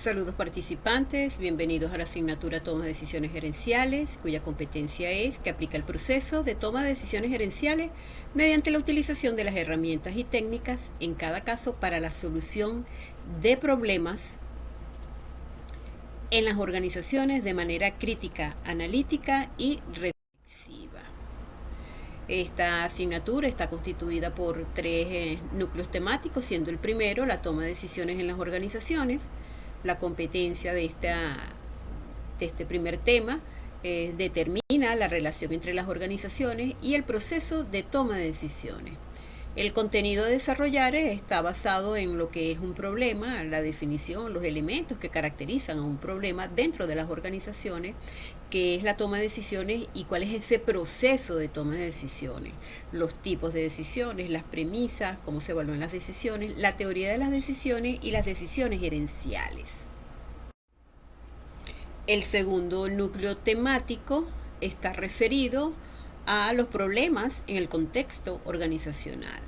Saludos participantes, bienvenidos a la asignatura Toma de Decisiones Gerenciales, cuya competencia es que aplica el proceso de toma de decisiones gerenciales mediante la utilización de las herramientas y técnicas en cada caso para la solución de problemas en las organizaciones de manera crítica, analítica y reflexiva. Esta asignatura está constituida por tres núcleos temáticos, siendo el primero la toma de decisiones en las organizaciones. La competencia de este primer tema determina la relación entre las organizaciones y el proceso de toma de decisiones. El contenido a desarrollar está basado en lo que es un problema, la definición, los elementos que caracterizan a un problema dentro de las organizaciones, qué es la toma de decisiones y cuál es ese proceso de toma de decisiones, los tipos de decisiones, las premisas, cómo se evalúan las decisiones, la teoría de las decisiones y las decisiones gerenciales. El segundo núcleo temático está referido a los problemas en el contexto organizacional.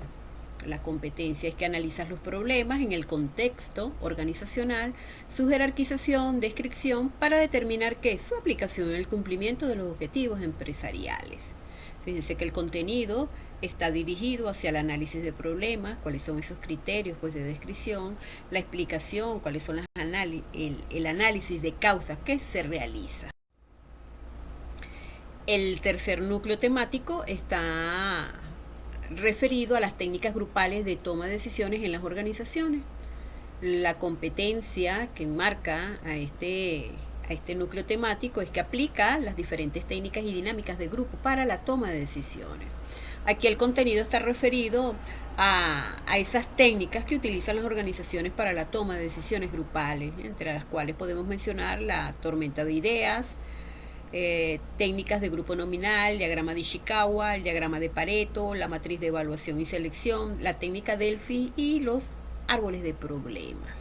La competencia es que analizas los problemas en el contexto organizacional, su jerarquización, descripción, para determinar qué es su aplicación en el cumplimiento de los objetivos empresariales. Fíjense que el contenido está dirigido hacia el análisis de problemas, cuáles son esos criterios de descripción, la explicación, cuáles son el análisis de causas que se realiza. El tercer núcleo temático está referido a las técnicas grupales de toma de decisiones en las organizaciones. La competencia que enmarca a este núcleo temático es que aplica las diferentes técnicas y dinámicas de grupo para la toma de decisiones. Aquí el contenido está referido a esas técnicas que utilizan las organizaciones para la toma de decisiones grupales, entre las cuales podemos mencionar la tormenta de ideas, técnicas de grupo nominal, diagrama de Ishikawa, el diagrama de Pareto, la matriz de evaluación y selección, la técnica Delphi y los árboles de problemas.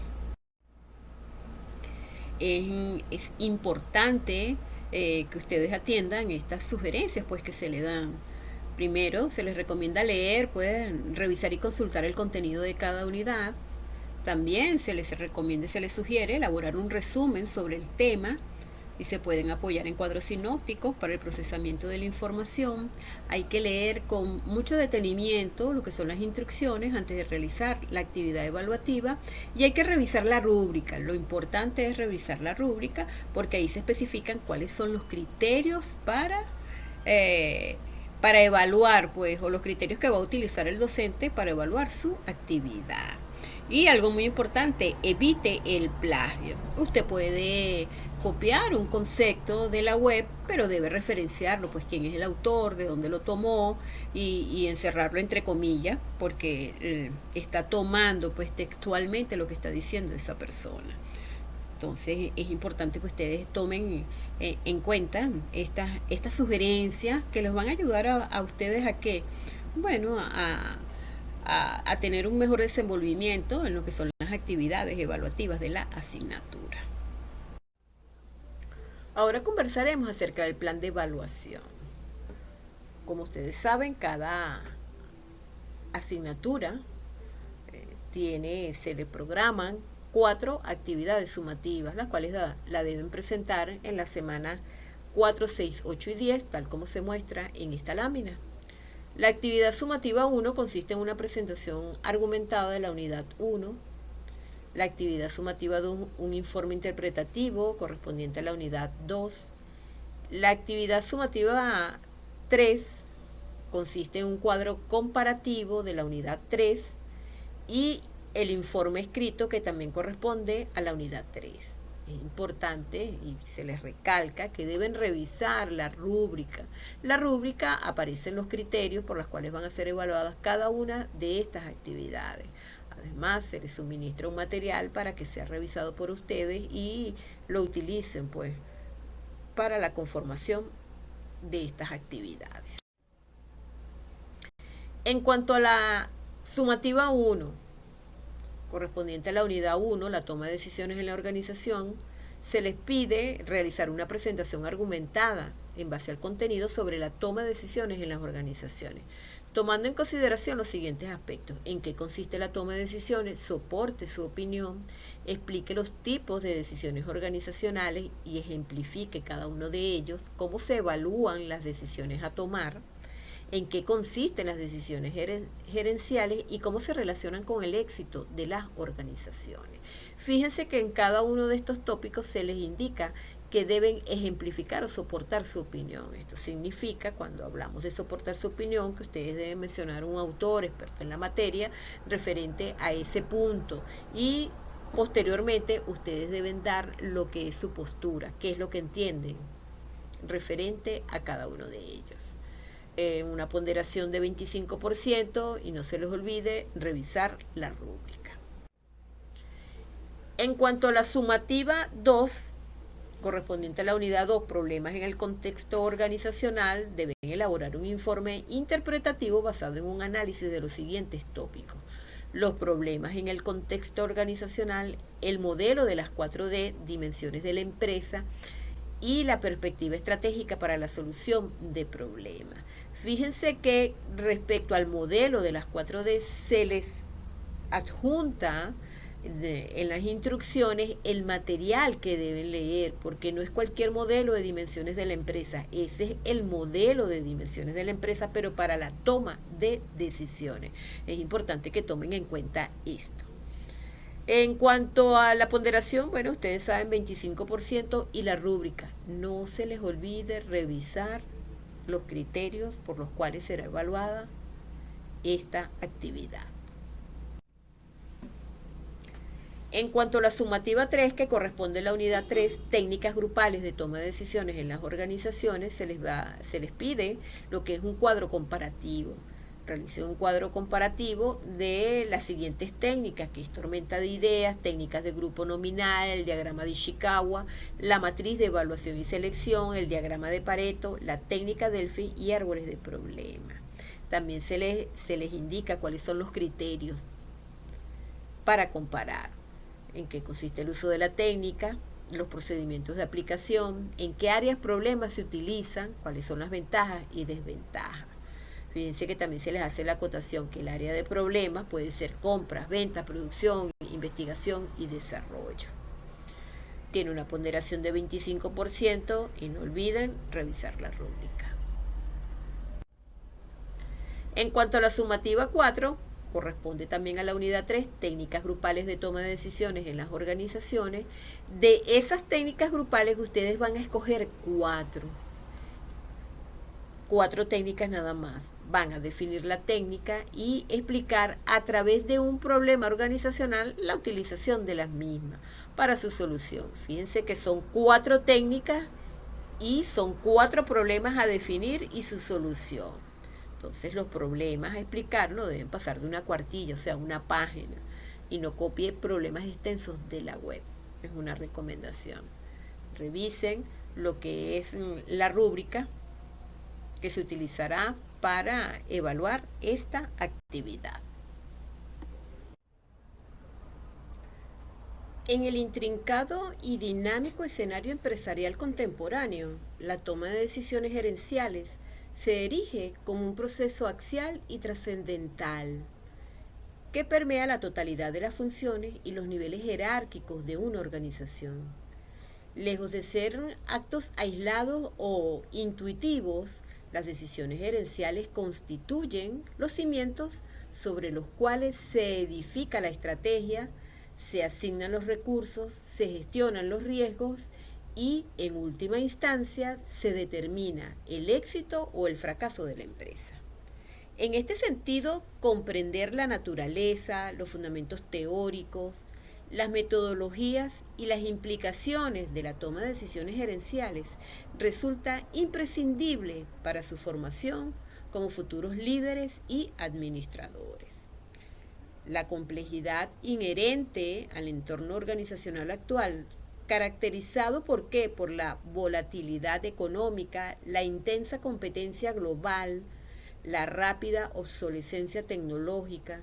Es importante que ustedes atiendan estas sugerencias que se le dan. Primero, se les recomienda leer, revisar y consultar el contenido de cada unidad. También se les recomienda y se les sugiere elaborar un resumen sobre el tema y se pueden apoyar en cuadros sinópticos para el procesamiento de la información. Hay que leer con mucho detenimiento lo que son las instrucciones antes de realizar la actividad evaluativa y hay que revisar la rúbrica. Lo importante es revisar la rúbrica porque ahí se especifican cuáles son los criterios para evaluar, o los criterios que va a utilizar el docente para evaluar su actividad. Y algo muy importante, evite el plagio. Usted puede copiar un concepto de la web, pero debe referenciarlo, quién es el autor, de dónde lo tomó y encerrarlo entre comillas, porque está tomando textualmente lo que está diciendo esa persona. Entonces es importante que ustedes tomen en cuenta estas sugerencias que les van a ayudar a ustedes a que, a tener un mejor desenvolvimiento en lo que son las actividades evaluativas de la asignatura. Ahora conversaremos acerca del plan de evaluación. Como ustedes saben, cada asignatura se le programan 4 actividades sumativas, las cuales la deben presentar en la semana 4, 6, 8 y 10, tal como se muestra en esta lámina. La actividad sumativa 1 consiste en una presentación argumentada de la unidad 1. La actividad sumativa 2, un informe interpretativo correspondiente a la unidad 2. La actividad sumativa 3 consiste en un cuadro comparativo de la unidad 3 y el informe escrito que también corresponde a la unidad 3. Es importante y se les recalca que deben revisar la rúbrica. La rúbrica aparecen los criterios por los cuales van a ser evaluadas cada una de estas actividades. Además, se les suministra un material para que sea revisado por ustedes y lo utilicen para la conformación de estas actividades. En cuanto a la sumativa 1, correspondiente a la unidad 1, la toma de decisiones en la organización, se les pide realizar una presentación argumentada en base al contenido sobre la toma de decisiones en las organizaciones. tomando en consideración los siguientes aspectos: en qué consiste la toma de decisiones, soporte su opinión, explique los tipos de decisiones organizacionales y ejemplifique cada uno de ellos, cómo se evalúan las decisiones a tomar, en qué consisten las decisiones gerenciales y cómo se relacionan con el éxito de las organizaciones. Fíjense que en cada uno de estos tópicos se les indica que deben ejemplificar o soportar su opinión. Esto significa, cuando hablamos de soportar su opinión, que ustedes deben mencionar un autor experto en la materia referente a ese punto, y posteriormente ustedes deben dar lo que es su postura, qué es lo que entienden referente a cada uno de ellos. Una ponderación de 25%, y no se les olvide revisar la rúbrica. En cuanto a la sumativa 2, correspondiente a la unidad 2, problemas en el contexto organizacional, deben elaborar un informe interpretativo basado en un análisis de los siguientes tópicos: los problemas en el contexto organizacional, el modelo de las 4D, dimensiones de la empresa, y la perspectiva estratégica para la solución de problemas. Fíjense que respecto al modelo de las 4D se les adjunta en las instrucciones el material que deben leer, porque no es cualquier modelo de dimensiones de la empresa, ese es el modelo de dimensiones de la empresa, pero para la toma de decisiones. Es importante que tomen en cuenta esto. En cuanto a la ponderación, bueno, ustedes saben, 25%, y la rúbrica. No se les olvide revisar los criterios por los cuales será evaluada esta actividad. En cuanto a la sumativa 3, que corresponde a la unidad 3, técnicas grupales de toma de decisiones en las organizaciones, se les pide lo que es un cuadro comparativo. Realicé un cuadro comparativo de las siguientes técnicas, que es tormenta de ideas, técnicas de grupo nominal, el diagrama de Ishikawa, la matriz de evaluación y selección, el diagrama de Pareto, la técnica Delphi y árboles de problemas. También se les indica cuáles son los criterios para comparar: en qué consiste el uso de la técnica, los procedimientos de aplicación, en qué áreas problemas se utilizan, cuáles son las ventajas y desventajas. Fíjense que también se les hace la acotación que el área de problemas puede ser compras, ventas, producción, investigación y desarrollo. Tiene una ponderación de 25%, y no olviden revisar la rúbrica. En cuanto a la sumativa 4, corresponde también a la unidad 3, técnicas grupales de toma de decisiones en las organizaciones. De esas técnicas grupales ustedes van a escoger 4 técnicas nada más. Van a definir la técnica y explicar a través de un problema organizacional la utilización de las mismas para su solución. Fíjense que son 4 técnicas y son 4 problemas a definir y su solución. Entonces los problemas a explicarlo deben pasar de una cuartilla, o sea, una página, y no copie problemas extensos de la web. Es una recomendación. Revisen lo que es la rúbrica que se utilizará para evaluar esta actividad. En el intrincado y dinámico escenario empresarial contemporáneo, la toma de decisiones gerenciales se erige como un proceso axial y trascendental que permea la totalidad de las funciones y los niveles jerárquicos de una organización. Lejos de ser actos aislados o intuitivos, las decisiones gerenciales constituyen los cimientos sobre los cuales se edifica la estrategia, se asignan los recursos, se gestionan los riesgos y, en última instancia, se determina el éxito o el fracaso de la empresa. En este sentido, comprender la naturaleza, los fundamentos teóricos, las metodologías y las implicaciones de la toma de decisiones gerenciales resulta imprescindible para su formación como futuros líderes y administradores. La complejidad inherente al entorno organizacional actual, caracterizado ¿por qué? Por la volatilidad económica, la intensa competencia global, la rápida obsolescencia tecnológica,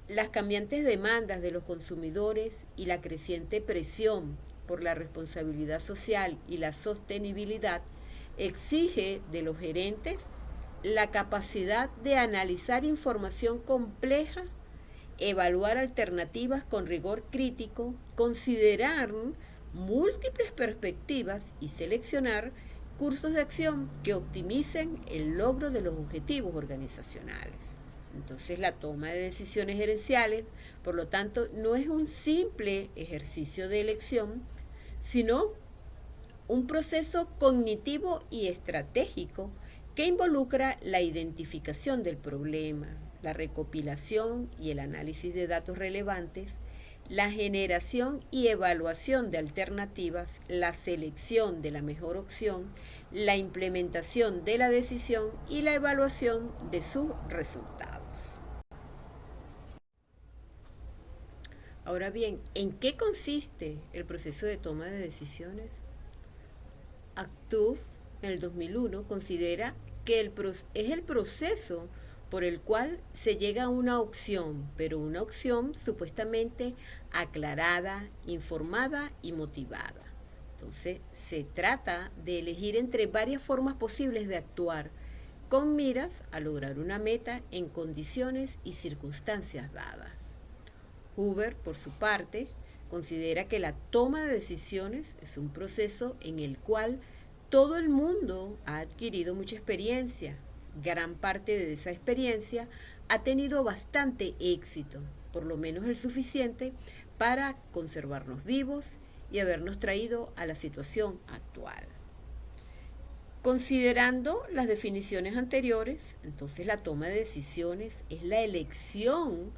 las cambiantes demandas de los consumidores y la creciente presión por la responsabilidad social y la sostenibilidad, exige de los gerentes la capacidad de analizar información compleja, evaluar alternativas con rigor crítico, considerar múltiples perspectivas y seleccionar cursos de acción que optimicen el logro de los objetivos organizacionales. Entonces, la toma de decisiones gerenciales, por lo tanto, no es un simple ejercicio de elección, sino un proceso cognitivo y estratégico que involucra la identificación del problema, la recopilación y el análisis de datos relevantes, la generación y evaluación de alternativas, la selección de la mejor opción, la implementación de la decisión y la evaluación de sus resultados. Ahora bien, ¿en qué consiste el proceso de toma de decisiones? Actuf, en el 2001, considera que es el proceso por el cual se llega a una opción, pero una opción supuestamente aclarada, informada y motivada. Entonces, se trata de elegir entre varias formas posibles de actuar, con miras a lograr una meta en condiciones y circunstancias dadas. Huber, por su parte, considera que la toma de decisiones es un proceso en el cual todo el mundo ha adquirido mucha experiencia. Gran parte de esa experiencia ha tenido bastante éxito, por lo menos el suficiente para conservarnos vivos y habernos traído a la situación actual. Considerando las definiciones anteriores, entonces la toma de decisiones es la elección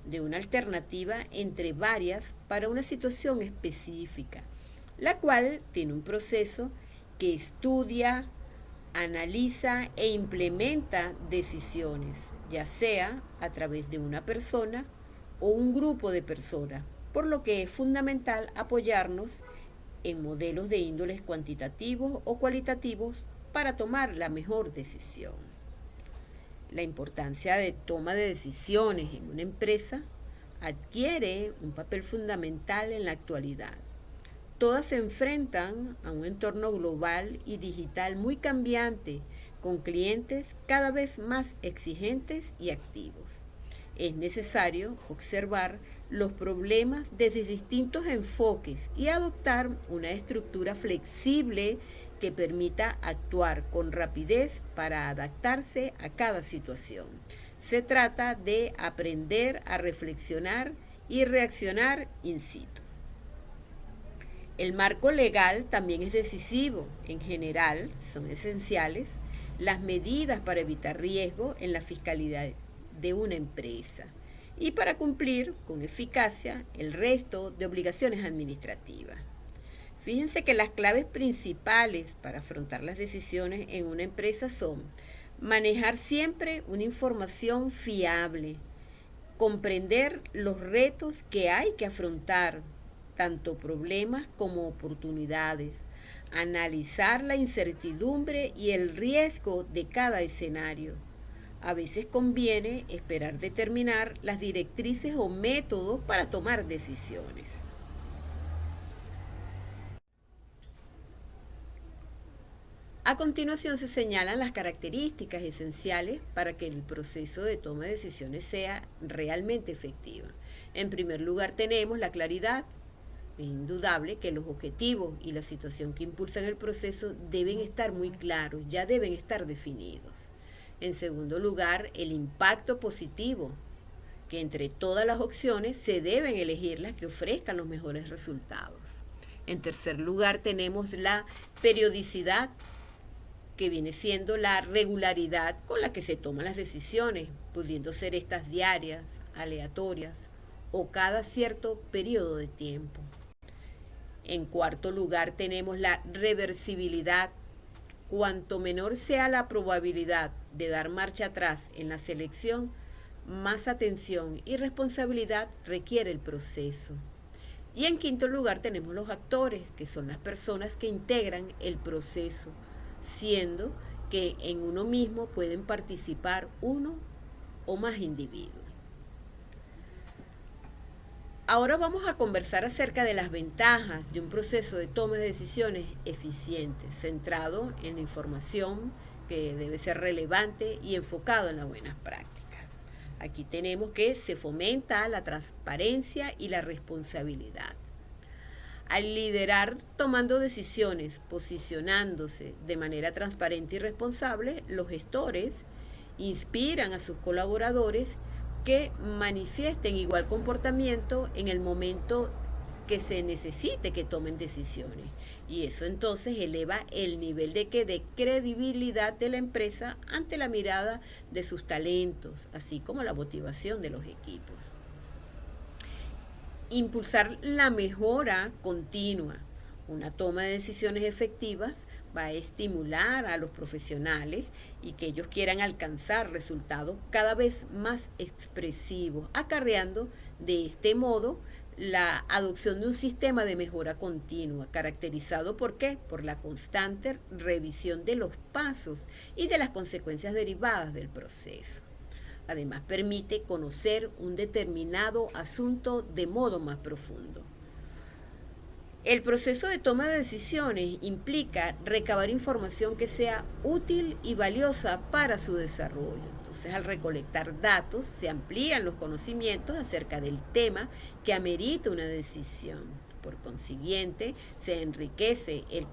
de una alternativa entre varias para una situación específica, la cual tiene un proceso que estudia, analiza e implementa decisiones, ya sea a través de una persona o un grupo de personas, por lo que es fundamental apoyarnos en modelos de índoles cuantitativos o cualitativos para tomar la mejor decisión. La importancia de toma de decisiones en una empresa adquiere un papel fundamental en la actualidad. Todas se enfrentan a un entorno global y digital muy cambiante, con clientes cada vez más exigentes y activos. Es necesario observar los problemas desde distintos enfoques y adoptar una estructura flexible que permita actuar con rapidez para adaptarse a cada situación. Se trata de aprender a reflexionar y reaccionar in situ. El marco legal también es decisivo. En general, son esenciales las medidas para evitar riesgo en la fiscalidad de una empresa y para cumplir con eficacia el resto de obligaciones administrativas. Fíjense que las claves principales para afrontar las decisiones en una empresa son manejar siempre una información fiable, comprender los retos que hay que afrontar, tanto problemas como oportunidades, analizar la incertidumbre y el riesgo de cada escenario. A veces conviene esperar determinar las directrices o métodos para tomar decisiones. A continuación se señalan las características esenciales para que el proceso de toma de decisiones sea realmente efectivo. En primer lugar tenemos la claridad. Es indudable que los objetivos y la situación que impulsan el proceso deben estar muy claros, ya deben estar definidos. En segundo lugar, el impacto positivo, que entre todas las opciones se deben elegir las que ofrezcan los mejores resultados. En tercer lugar, tenemos la periodicidad, que viene siendo la regularidad con la que se toman las decisiones, pudiendo ser estas diarias, aleatorias o cada cierto periodo de tiempo. En cuarto lugar, tenemos la reversibilidad. Cuanto menor sea la probabilidad de dar marcha atrás en la selección, más atención y responsabilidad requiere el proceso. Y en quinto lugar tenemos los actores, que son las personas que integran el proceso, siendo que en uno mismo pueden participar uno o más individuos. Ahora vamos a conversar acerca de las ventajas de un proceso de toma de decisiones eficiente, centrado en la información que debe ser relevante y enfocado en las buenas prácticas. Aquí tenemos que se fomenta la transparencia y la responsabilidad. Al liderar tomando decisiones, posicionándose de manera transparente y responsable, los gestores inspiran a sus colaboradores que manifiesten igual comportamiento en el momento que se necesite que tomen decisiones. Y eso entonces eleva el nivel de credibilidad de la empresa ante la mirada de sus talentos, así como la motivación de los equipos. Impulsar la mejora continua. Una toma de decisiones efectivas va a estimular a los profesionales y que ellos quieran alcanzar resultados cada vez más expresivos, acarreando de este modo la adopción de un sistema de mejora continua, caracterizado ¿por qué? Por la constante revisión de los pasos y de las consecuencias derivadas del proceso. Además, permite conocer un determinado asunto de modo más profundo. El proceso de toma de decisiones implica recabar información que sea útil y valiosa para su desarrollo. Entonces, al recolectar datos, se amplían los conocimientos acerca del tema que amerita una decisión. Por consiguiente, se enriquece el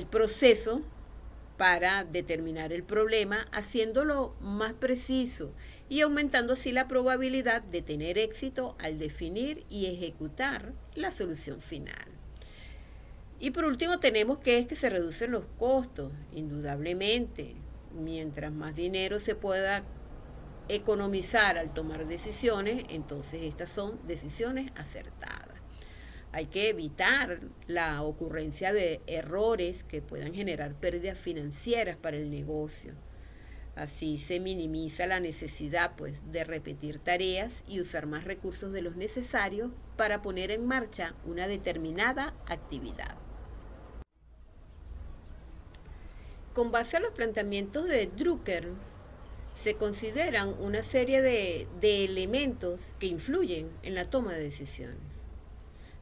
proceso para determinar el problema, haciéndolo más preciso y aumentando así la probabilidad de tener éxito al definir y ejecutar la solución final. Y por último tenemos que se reducen los costos, indudablemente. Mientras más dinero se pueda economizar al tomar decisiones, entonces estas son decisiones acertadas. Hay que evitar la ocurrencia de errores que puedan generar pérdidas financieras para el negocio. Así se minimiza la necesidad de repetir tareas y usar más recursos de los necesarios para poner en marcha una determinada actividad. Con base a los planteamientos de Drucker, se consideran una serie de elementos que influyen en la toma de decisiones.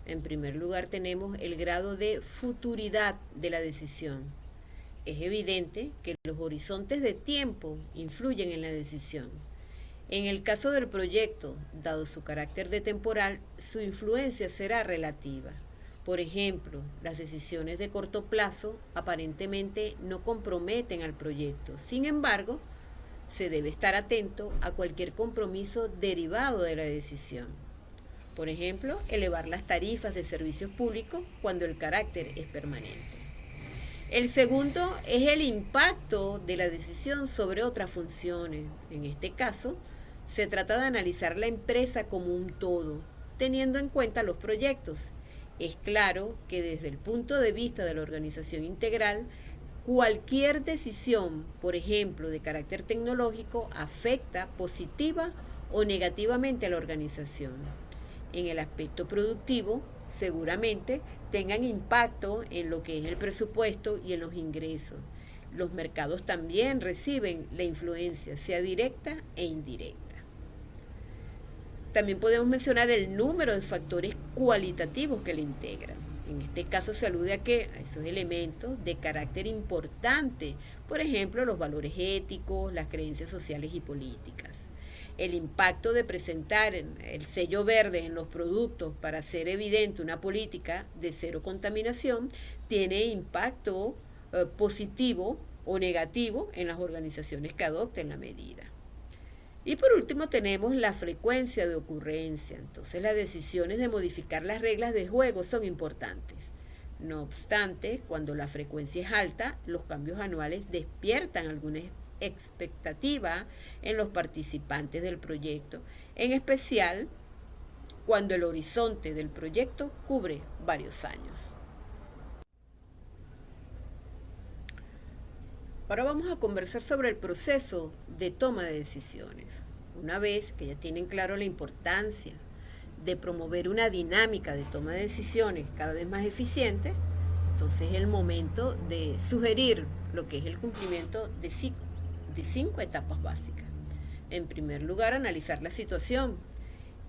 En primer lugar tenemos el grado de futuridad de la decisión. Es evidente que los horizontes de tiempo influyen en la decisión. En el caso del proyecto, dado su carácter de temporal, su influencia será relativa. Por ejemplo, las decisiones de corto plazo aparentemente no comprometen al proyecto. Sin embargo, se debe estar atento a cualquier compromiso derivado de la decisión. Por ejemplo, elevar las tarifas de servicios públicos cuando el carácter es permanente. El segundo es el impacto de la decisión sobre otras funciones. En este caso, se trata de analizar la empresa como un todo, teniendo en cuenta los proyectos. Es claro que desde el punto de vista de la organización integral, cualquier decisión, por ejemplo, de carácter tecnológico, afecta positiva o negativamente a la organización. En el aspecto productivo, seguramente tengan impacto en lo que es el presupuesto y en los ingresos. Los mercados también reciben la influencia, sea directa e indirecta. También podemos mencionar el número de factores cualitativos que le integran. En este caso se alude a esos elementos de carácter importante, por ejemplo, los valores éticos, las creencias sociales y políticas. El impacto de presentar el sello verde en los productos para hacer evidente una política de cero contaminación tiene impacto positivo o negativo en las organizaciones que adopten la medida. Y por último tenemos la frecuencia de ocurrencia. Entonces las decisiones de modificar las reglas de juego son importantes. No obstante, cuando la frecuencia es alta, los cambios anuales despiertan alguna expectativa en los participantes del proyecto, en especial cuando el horizonte del proyecto cubre varios años. Ahora vamos a conversar sobre el proceso de toma de decisiones. Una vez que ya tienen claro la importancia de promover una dinámica de toma de decisiones cada vez más eficiente, entonces es el momento de sugerir lo que es el cumplimiento de 5 etapas básicas. En primer lugar, analizar la situación.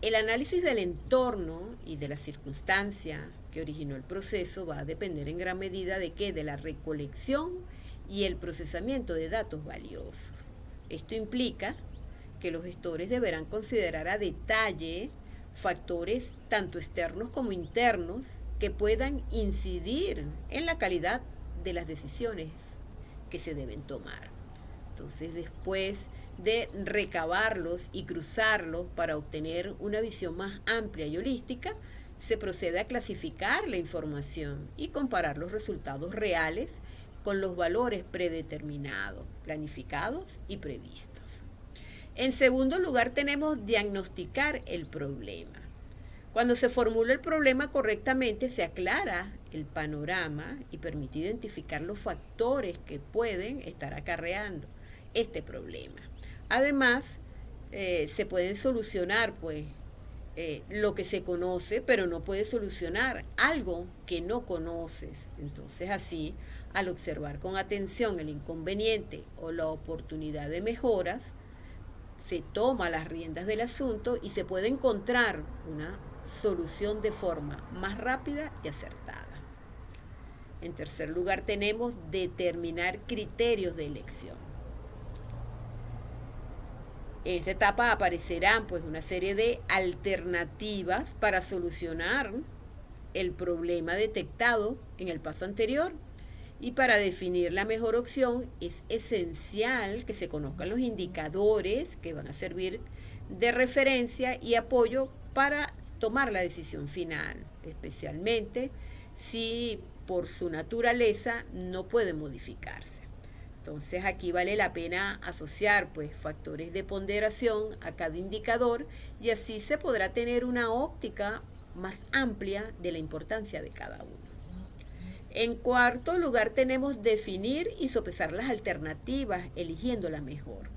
El análisis del entorno y de la circunstancia que originó el proceso va a depender en gran medida de la recolección y el procesamiento de datos valiosos. Esto implica que los gestores deberán considerar a detalle factores tanto externos como internos que puedan incidir en la calidad de las decisiones que se deben tomar. Entonces, después de recabarlos y cruzarlos para obtener una visión más amplia y holística, se procede a clasificar la información y comparar los resultados reales con los valores predeterminados, planificados y previstos. En segundo lugar, tenemos diagnosticar el problema. Cuando se formula el problema correctamente, se aclara el panorama y permite identificar los factores que pueden estar acarreando este problema. Además, se pueden solucionar lo que se conoce, pero no puedes solucionar algo que no conoces. Entonces, así, al observar con atención el inconveniente o la oportunidad de mejoras, se toma las riendas del asunto y se puede encontrar una solución de forma más rápida y acertada. En tercer lugar, tenemos determinar criterios de elección. En esta etapa aparecerán una serie de alternativas para solucionar el problema detectado en el paso anterior. Y para definir la mejor opción es esencial que se conozcan los indicadores que van a servir de referencia y apoyo para tomar la decisión final, especialmente si por su naturaleza no puede modificarse. Entonces aquí vale la pena asociar factores de ponderación a cada indicador y así se podrá tener una óptica más amplia de la importancia de cada uno. En cuarto lugar, tenemos definir y sopesar las alternativas, eligiendo la mejor.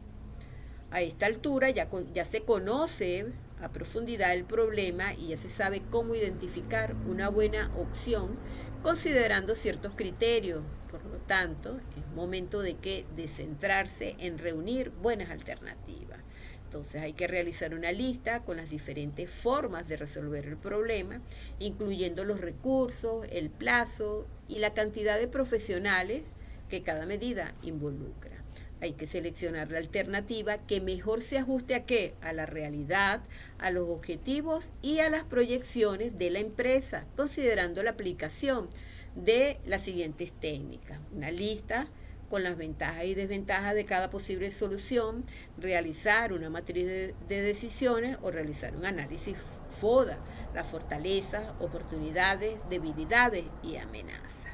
A esta altura ya se conoce a profundidad el problema y ya se sabe cómo identificar una buena opción considerando ciertos criterios. Por lo tanto, es momento de centrarse en reunir buenas alternativas. Entonces hay que realizar una lista con las diferentes formas de resolver el problema, incluyendo los recursos, el plazo y la cantidad de profesionales que cada medida involucra. Hay que seleccionar la alternativa que mejor se ajuste a la realidad, a los objetivos y a las proyecciones de la empresa, considerando la aplicación de las siguientes técnicas. Una lista con las ventajas y desventajas de cada posible solución, realizar una matriz de decisiones o realizar un análisis FODA, las fortalezas, oportunidades, debilidades y amenazas.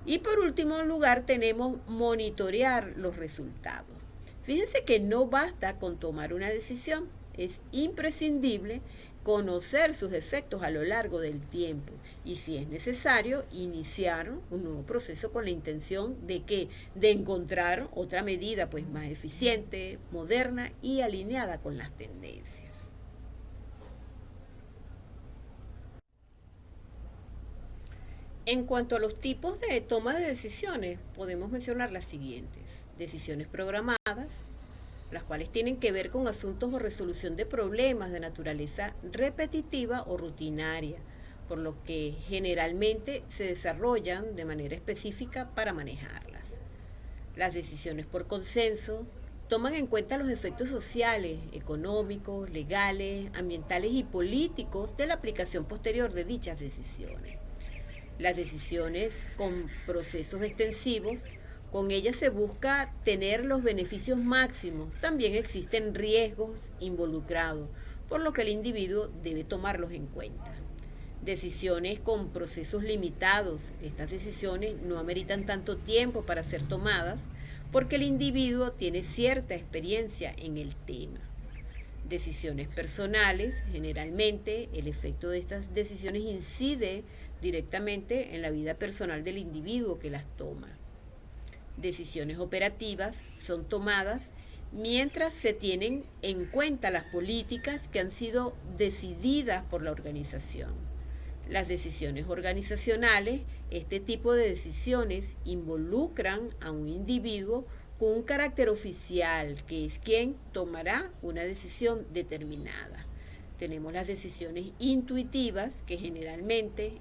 Y por último lugar tenemos monitorear los resultados. Fíjense que no basta con tomar una decisión, es imprescindible conocer sus efectos a lo largo del tiempo y si es necesario iniciar un nuevo proceso con la intención de encontrar otra medida más eficiente, moderna y alineada con las tendencias. En cuanto a los tipos de toma de decisiones, podemos mencionar las siguientes: decisiones programadas, las cuales tienen que ver con asuntos o resolución de problemas de naturaleza repetitiva o rutinaria, por lo que generalmente se desarrollan de manera específica para manejarlas. Las decisiones por consenso toman en cuenta los efectos sociales, económicos, legales, ambientales y políticos de la aplicación posterior de dichas decisiones. Las decisiones con procesos extensivos, con ellas se busca tener los beneficios máximos. También existen riesgos involucrados, por lo que el individuo debe tomarlos en cuenta. Decisiones con procesos limitados. Estas decisiones no ameritan tanto tiempo para ser tomadas porque el individuo tiene cierta experiencia en el tema. Decisiones personales. Generalmente el efecto de estas decisiones incide directamente en la vida personal del individuo que las toma. Decisiones operativas son tomadas mientras se tienen en cuenta las políticas que han sido decididas por la organización. Las decisiones organizacionales, este tipo de decisiones involucran a un individuo con un carácter oficial, que es quien tomará una decisión determinada. Tenemos las decisiones intuitivas, que generalmente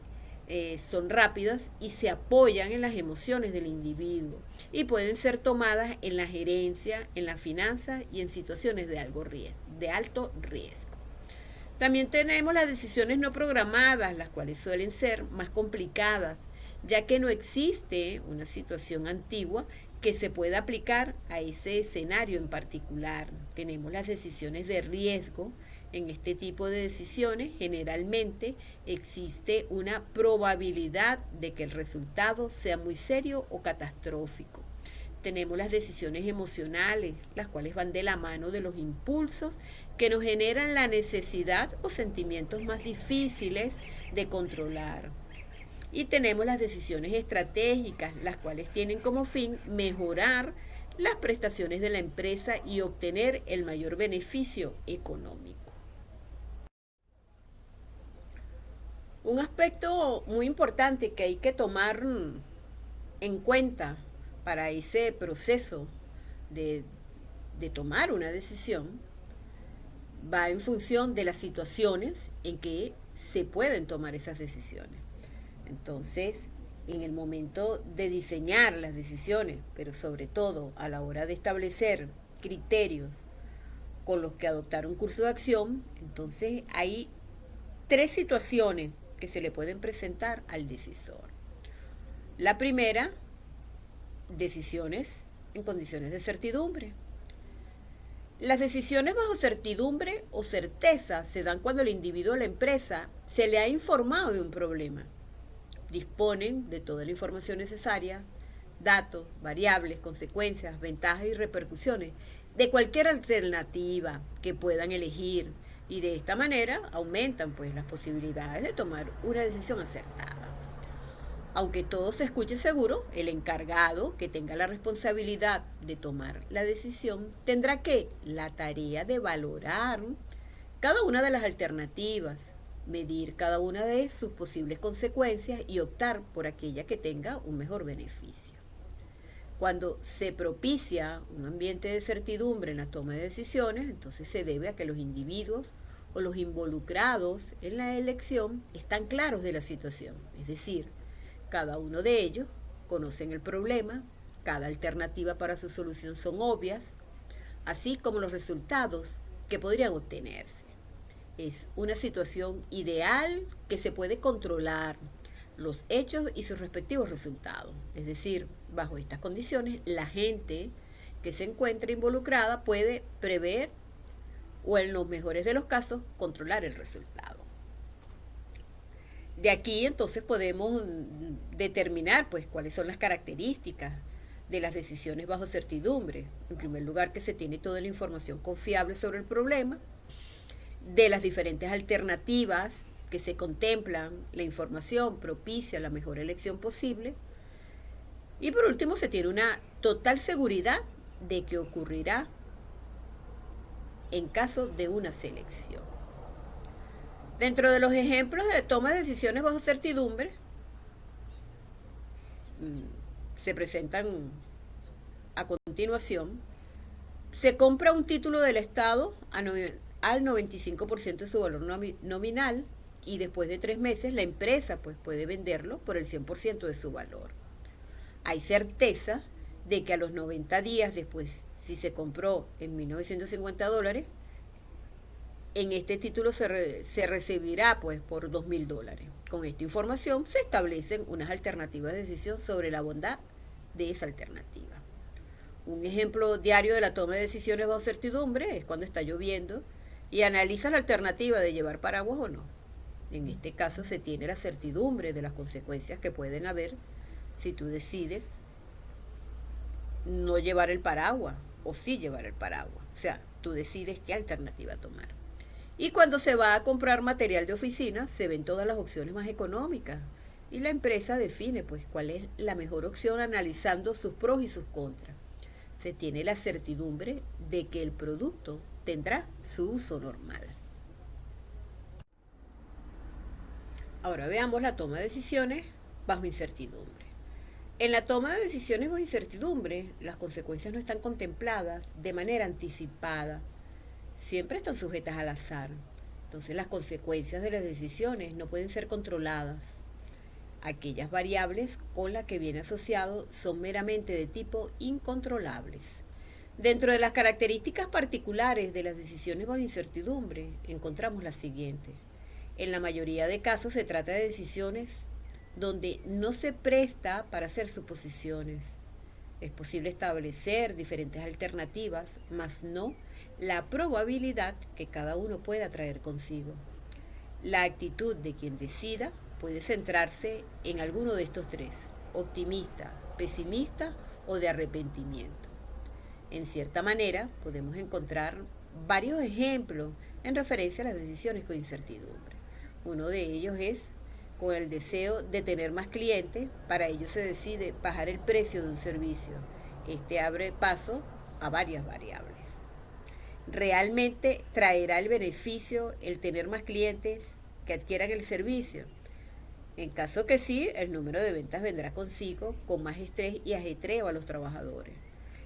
son rápidas y se apoyan en las emociones del individuo y pueden ser tomadas en la gerencia, en la finanza y en situaciones de alto riesgo. También tenemos las decisiones no programadas, las cuales suelen ser más complicadas, ya que no existe una situación antigua que se pueda aplicar a ese escenario en particular. Tenemos las decisiones de riesgo. En este tipo de decisiones generalmente existe una probabilidad de que el resultado sea muy serio o catastrófico. Tenemos las decisiones emocionales, las cuales van de la mano de los impulsos que nos generan la necesidad o sentimientos más difíciles de controlar. Y tenemos las decisiones estratégicas, las cuales tienen como fin mejorar las prestaciones de la empresa y obtener el mayor beneficio económico. Un aspecto muy importante que hay que tomar en cuenta para ese proceso de tomar una decisión va en función de las situaciones en que se pueden tomar esas decisiones. Entonces, en el momento de diseñar las decisiones, pero sobre todo a la hora de establecer criterios con los que adoptar un curso de acción, entonces hay 3 situaciones que se le pueden presentar al decisor. La primera, decisiones en condiciones de certidumbre. Las decisiones bajo certidumbre o certeza se dan cuando el individuo o la empresa se le ha informado de un problema. Disponen de toda la información necesaria, datos, variables, consecuencias, ventajas y repercusiones de cualquier alternativa que puedan elegir, y de esta manera aumentan pues las posibilidades de tomar una decisión acertada. Aunque todo se escuche seguro, el encargado que tenga la responsabilidad de tomar la decisión tendrá la tarea de valorar cada una de las alternativas, medir cada una de sus posibles consecuencias y optar por aquella que tenga un mejor beneficio. Cuando se propicia un ambiente de certidumbre en la toma de decisiones, entonces se debe a que los individuos o los involucrados en la elección están claros de la situación, es decir, cada uno de ellos conocen el problema, cada alternativa para su solución son obvias, así como los resultados que podrían obtenerse. Es una situación ideal que se puede controlar los hechos y sus respectivos resultados. Es decir, bajo estas condiciones, la gente que se encuentra involucrada puede prever o, en los mejores de los casos, controlar el resultado. De aquí entonces podemos determinar pues cuáles son las características de las decisiones bajo certidumbre. En primer lugar, que se tiene toda la información confiable sobre el problema, de las diferentes alternativas que se contemplan, la información propicia la mejor elección posible, y por último se tiene una total seguridad de que ocurrirá en caso de una selección. Dentro de los ejemplos de toma de decisiones bajo certidumbre, se presentan a continuación. Se compra un título del Estado al 95% de su valor nominal, y después de 3 meses la empresa pues puede venderlo por el 100% de su valor. Hay certeza de que a los 90 días después, si se compró en $1.950, en este título se recibirá pues por $2.000. Con esta información se establecen unas alternativas de decisión sobre la bondad de esa alternativa. Un ejemplo diario de la toma de decisiones bajo certidumbre es cuando está lloviendo y analiza la alternativa de llevar paraguas o no. En este caso se tiene la certidumbre de las consecuencias que pueden haber si tú decides no llevar el paraguas o sí llevar el paraguas. O sea, tú decides qué alternativa tomar. Y cuando se va a comprar material de oficina, se ven todas las opciones más económicas y la empresa define pues cuál es la mejor opción analizando sus pros y sus contras. Se tiene la certidumbre de que el producto tendrá su uso normal. Ahora veamos la toma de decisiones bajo incertidumbre. En la toma de decisiones bajo incertidumbre, las consecuencias no están contempladas de manera anticipada, siempre están sujetas al azar. Entonces las consecuencias de las decisiones no pueden ser controladas. Aquellas variables con las que viene asociado son meramente de tipo incontrolables. Dentro de las características particulares de las decisiones bajo incertidumbre, encontramos las siguientes. En la mayoría de casos se trata de decisiones donde no se presta para hacer suposiciones. Es posible establecer diferentes alternativas, mas no la probabilidad que cada uno pueda traer consigo. La actitud de quien decida puede centrarse en alguno de estos tres: optimista, pesimista o de arrepentimiento. En cierta manera, podemos encontrar varios ejemplos en referencia a las decisiones con incertidumbre. Uno de ellos es con el deseo de tener más clientes. Para ello se decide bajar el precio de un servicio. Este abre paso a varias variables. ¿Realmente traerá el beneficio el tener más clientes que adquieran el servicio? En caso que sí, el número de ventas vendrá consigo con más estrés y ajetreo a los trabajadores.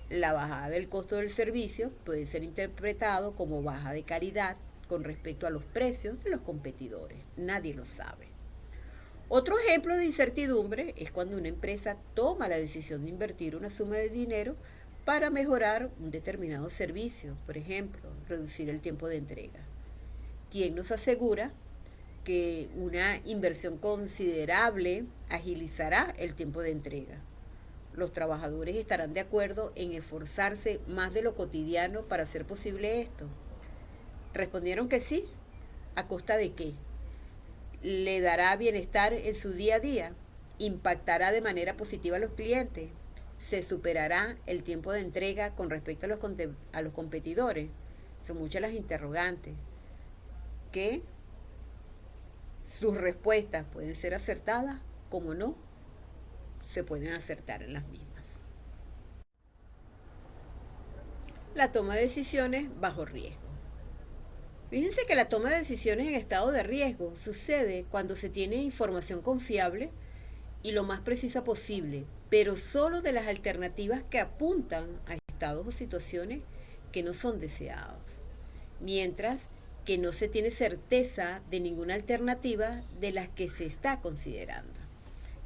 La bajada del costo del servicio puede ser interpretado como baja de calidad con respecto a los precios de los competidores. Nadie lo sabe. Otro ejemplo de incertidumbre es cuando una empresa toma la decisión de invertir una suma de dinero para mejorar un determinado servicio, por ejemplo, reducir el tiempo de entrega. ¿Quién nos asegura que una inversión considerable agilizará el tiempo de entrega? Los trabajadores estarán de acuerdo en esforzarse más de lo cotidiano para hacer posible esto. Respondieron que sí. ¿A costa de qué? ¿Le dará bienestar en su día a día? ¿Impactará de manera positiva a los clientes? ¿Se superará el tiempo de entrega con respecto a los competidores? Son muchas las interrogantes que sus respuestas pueden ser acertadas, como no se pueden acertar en las mismas. La toma de decisiones bajo riesgo. Fíjense que la toma de decisiones en estado de riesgo sucede cuando se tiene información confiable y lo más precisa posible, pero solo de las alternativas que apuntan a estados o situaciones que no son deseados, mientras que no se tiene certeza de ninguna alternativa de las que se está considerando.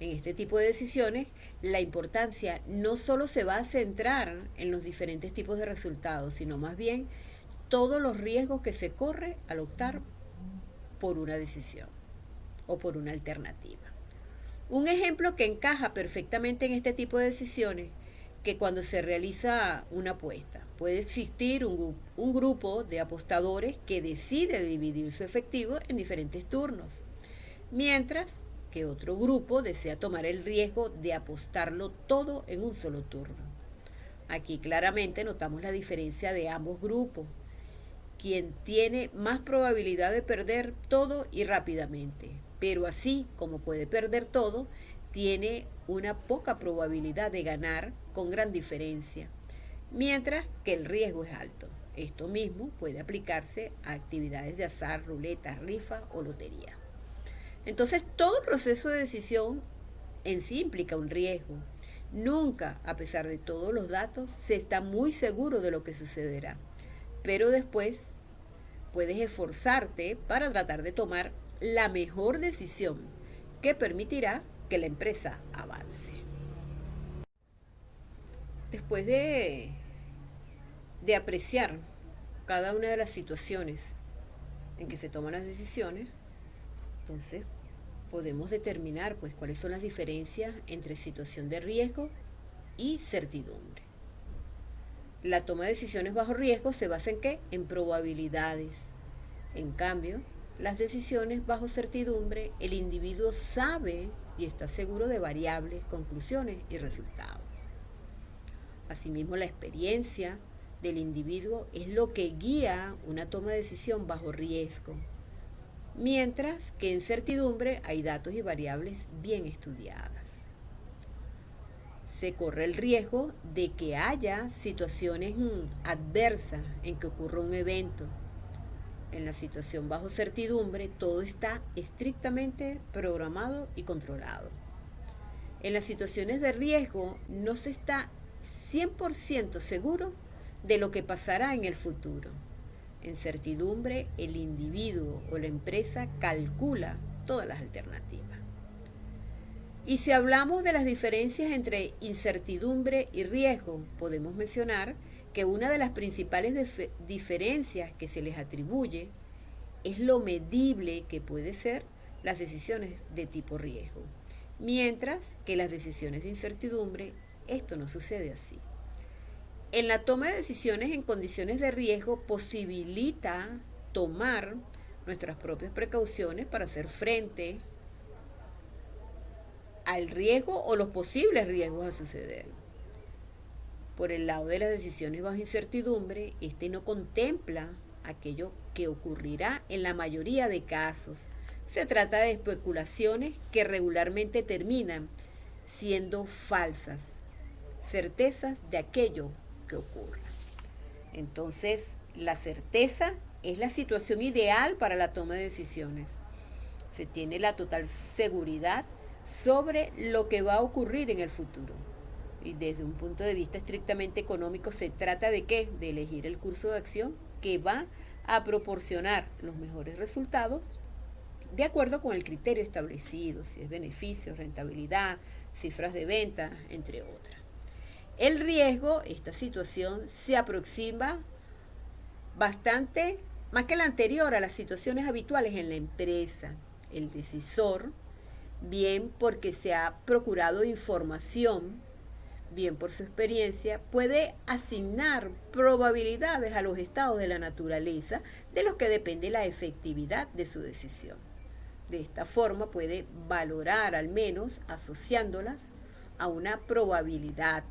En este tipo de decisiones, la importancia no solo se va a centrar en los diferentes tipos de resultados, sino más bien todos los riesgos que se corre al optar por una decisión o por una alternativa. Un ejemplo que encaja perfectamente en este tipo de decisiones, que cuando se realiza una apuesta, puede existir un grupo de apostadores que decide dividir su efectivo en diferentes turnos, mientras que otro grupo desea tomar el riesgo de apostarlo todo en un solo turno. Aquí claramente notamos la diferencia de ambos grupos. Quien tiene más probabilidad de perder todo y rápidamente, pero así como puede perder todo, tiene una poca probabilidad de ganar con gran diferencia, mientras que el riesgo es alto. Esto mismo puede aplicarse a actividades de azar, ruleta, rifa o lotería. Entonces, todo proceso de decisión en sí implica un riesgo. Nunca, a pesar de todos los datos, se está muy seguro de lo que sucederá, pero después puedes esforzarte para tratar de tomar la mejor decisión que permitirá que la empresa avance. Después de apreciar cada una de las situaciones en que se toman las decisiones, entonces podemos determinar pues cuáles son las diferencias entre situación de riesgo y certidumbre. La toma de decisiones bajo riesgo se basa en ¿qué? En probabilidades. En cambio, las decisiones bajo certidumbre, el individuo sabe y está seguro de variables, conclusiones y resultados. Asimismo, la experiencia del individuo es lo que guía una toma de decisión bajo riesgo, mientras que en certidumbre hay datos y variables bien estudiadas. Se corre el riesgo de que haya situaciones adversas en que ocurra un evento. En la situación bajo certidumbre, todo está estrictamente programado y controlado. En las situaciones de riesgo, no se está 100% seguro de lo que pasará en el futuro. En certidumbre, el individuo o la empresa calcula todas las alternativas. Y si hablamos de las diferencias entre incertidumbre y riesgo, podemos mencionar que una de las principales diferencias que se les atribuye es lo medible que puede ser las decisiones de tipo riesgo, mientras que las decisiones de incertidumbre, esto no sucede así. En la toma de decisiones en condiciones de riesgo posibilita tomar nuestras propias precauciones para hacer frente al riesgo o los posibles riesgos a suceder. Por el lado de las decisiones bajo incertidumbre, este no contempla aquello que ocurrirá en la mayoría de casos. Se trata de especulaciones que regularmente terminan siendo falsas, certezas de aquello que ocurra. Entonces, la certeza es la situación ideal para la toma de decisiones. Se tiene la total seguridad sobre lo que va a ocurrir en el futuro. Y desde un punto de vista estrictamente económico, se trata de ¿qué? De elegir el curso de acción que va a proporcionar los mejores resultados de acuerdo con el criterio establecido, si es beneficio, rentabilidad, cifras de venta, entre otras. El riesgo, esta situación, se aproxima bastante, más que la anterior, a las situaciones habituales en la empresa. El decisor, bien porque se ha procurado información, bien por su experiencia, puede asignar probabilidades a los estados de la naturaleza de los que depende la efectividad de su decisión. De esta forma puede valorar, al menos asociándolas a una probabilidad,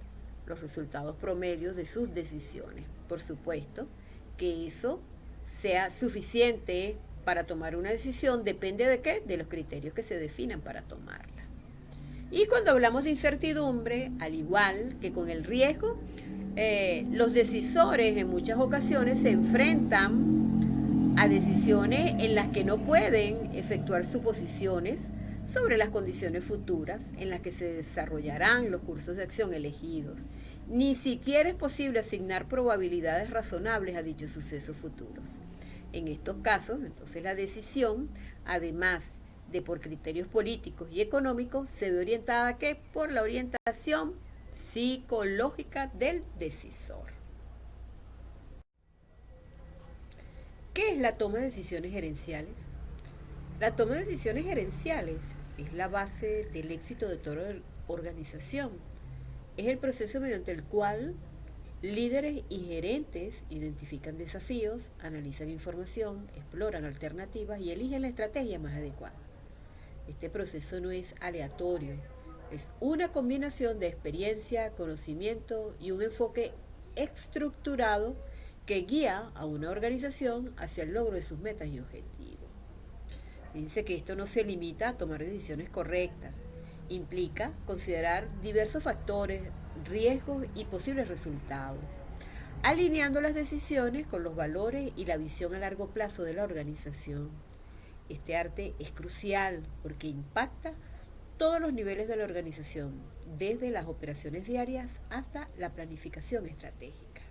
los resultados promedios de sus decisiones. Por supuesto que eso sea suficiente para tomar una decisión depende de qué, de los criterios que se definan para tomarla. Y cuando hablamos de incertidumbre, al igual que con el riesgo, los decisores en muchas ocasiones se enfrentan a decisiones en las que no pueden efectuar suposiciones sobre las condiciones futuras en las que se desarrollarán los cursos de acción elegidos. Ni siquiera es posible asignar probabilidades razonables a dichos sucesos futuros. En estos casos, entonces, la decisión, además de por criterios políticos y económicos, se ve orientada ¿a qué? Por la orientación psicológica del decisor. ¿Qué es la toma de decisiones gerenciales? La toma de decisiones gerenciales es la base del éxito de toda organización. Es el proceso mediante el cual líderes y gerentes identifican desafíos, analizan información, exploran alternativas y eligen la estrategia más adecuada. Este proceso no es aleatorio, es una combinación de experiencia, conocimiento y un enfoque estructurado que guía a una organización hacia el logro de sus metas y objetivos. Fíjense que esto no se limita a tomar decisiones correctas, implica considerar diversos factores, riesgos y posibles resultados, alineando las decisiones con los valores y la visión a largo plazo de la organización. Este arte es crucial porque impacta todos los niveles de la organización, desde las operaciones diarias hasta la planificación estratégica.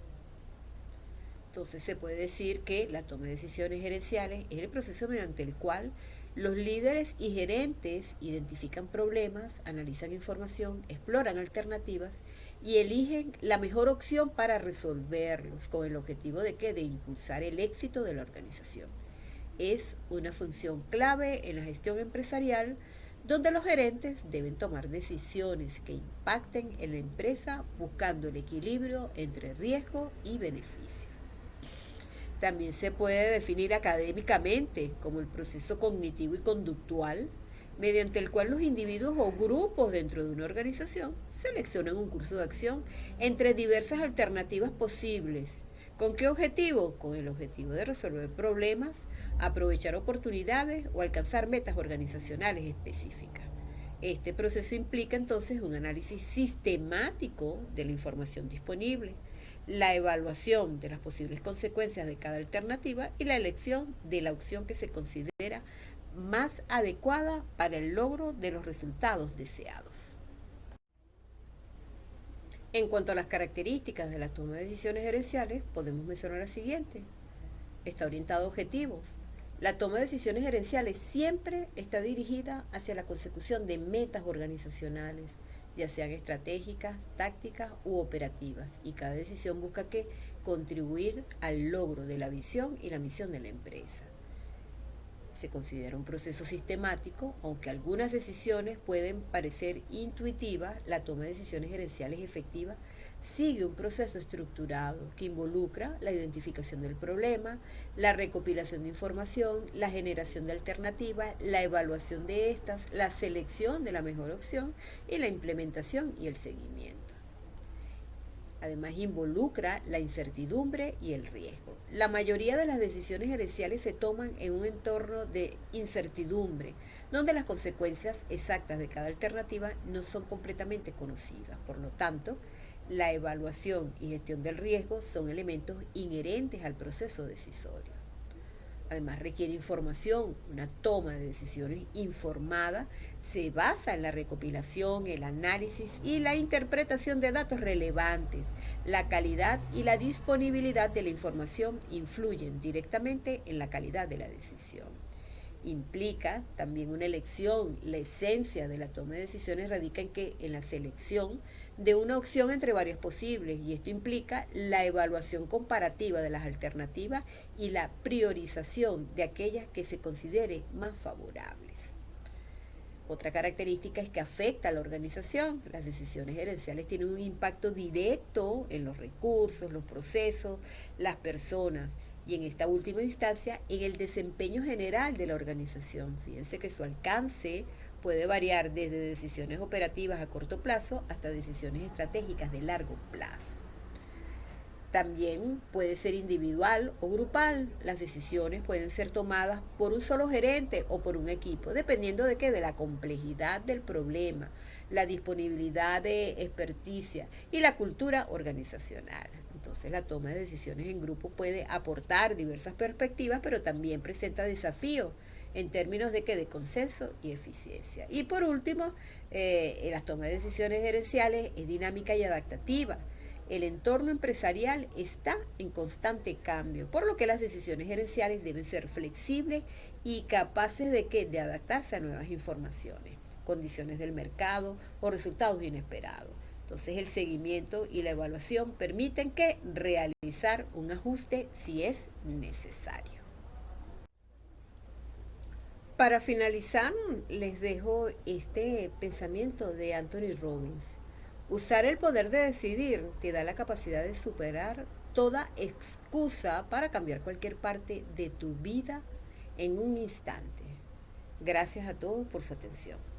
Entonces se puede decir que la toma de decisiones gerenciales es el proceso mediante el cual los líderes y gerentes identifican problemas, analizan información, exploran alternativas y eligen la mejor opción para resolverlos, con el objetivo de ¿qué? De impulsar el éxito de la organización. Es una función clave en la gestión empresarial, donde los gerentes deben tomar decisiones que impacten en la empresa buscando el equilibrio entre riesgo y beneficio. También se puede definir académicamente como el proceso cognitivo y conductual mediante el cual los individuos o grupos dentro de una organización seleccionan un curso de acción entre diversas alternativas posibles. ¿Con qué objetivo? Con el objetivo de resolver problemas, aprovechar oportunidades o alcanzar metas organizacionales específicas. Este proceso implica entonces un análisis sistemático de la información disponible, la evaluación de las posibles consecuencias de cada alternativa y la elección de la opción que se considera más adecuada para el logro de los resultados deseados. En cuanto a las características de la toma de decisiones gerenciales, podemos mencionar las siguientes. Está orientado a objetivos. La toma de decisiones gerenciales siempre está dirigida hacia la consecución de metas organizacionales, ya sean estratégicas, tácticas u operativas, y cada decisión busca que contribuir al logro de la visión y la misión de la empresa. Se considera un proceso sistemático, aunque algunas decisiones pueden parecer intuitivas, la toma de decisiones gerenciales efectiva sigue un proceso estructurado que involucra la identificación del problema, la recopilación de información, la generación de alternativas, la evaluación de estas, la selección de la mejor opción y la implementación y el seguimiento. Además, involucra la incertidumbre y el riesgo. La mayoría de las decisiones gerenciales se toman en un entorno de incertidumbre, donde las consecuencias exactas de cada alternativa no son completamente conocidas. Por lo tanto, la evaluación y gestión del riesgo son elementos inherentes al proceso decisorio. Además, requiere información. Una toma de decisiones informada se basa en la recopilación, el análisis y la interpretación de datos relevantes. La calidad y la disponibilidad de la información influyen directamente en la calidad de la decisión. Implica también una elección. La esencia de la toma de decisiones radica en la selección de una opción entre varias posibles, y esto implica la evaluación comparativa de las alternativas y la priorización de aquellas que se consideren más favorables. Otra característica es que afecta a la organización. Las decisiones gerenciales tienen un impacto directo en los recursos, los procesos, las personas, y en esta última instancia en el desempeño general de la organización. Fíjense que su alcance puede variar desde decisiones operativas a corto plazo hasta decisiones estratégicas de largo plazo. También puede ser individual o grupal. Las decisiones pueden ser tomadas por un solo gerente o por un equipo, dependiendo de qué, de la complejidad del problema, la disponibilidad de experticia y la cultura organizacional. Entonces, la toma de decisiones en grupo puede aportar diversas perspectivas, pero también presenta desafíos en términos de consenso y eficiencia. Y por último, las tomas de decisiones gerenciales es dinámica y adaptativa. El entorno empresarial está en constante cambio, por lo que las decisiones gerenciales deben ser flexibles y capaces de adaptarse a nuevas informaciones, condiciones del mercado o resultados inesperados. Entonces, el seguimiento y la evaluación permiten realizar un ajuste si es necesario. Para finalizar, les dejo este pensamiento de Anthony Robbins. Usar el poder de decidir te da la capacidad de superar toda excusa para cambiar cualquier parte de tu vida en un instante. Gracias a todos por su atención.